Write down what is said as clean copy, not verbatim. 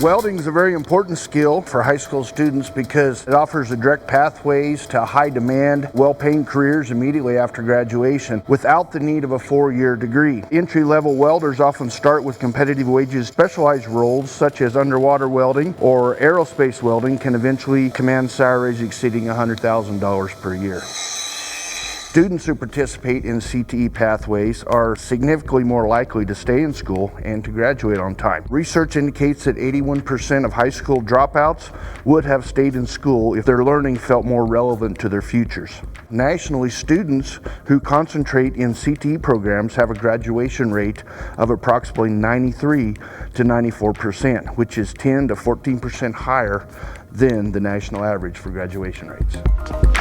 Welding is a very important skill for high school students because it offers a direct pathways to high-demand, well-paying careers immediately after graduation without the need of a 4-year degree. Entry-level welders often start with competitive wages. Specialized roles such as underwater welding or aerospace welding can eventually command salaries exceeding $100,000 per year. Students who participate in CTE pathways are significantly more likely to stay in school and to graduate on time. Research indicates that 81% of high school dropouts would have stayed in school if their learning felt more relevant to their futures. Nationally, students who concentrate in CTE programs have a graduation rate of approximately 93 to 94%, which is 10 to 14% higher than the national average for graduation rates.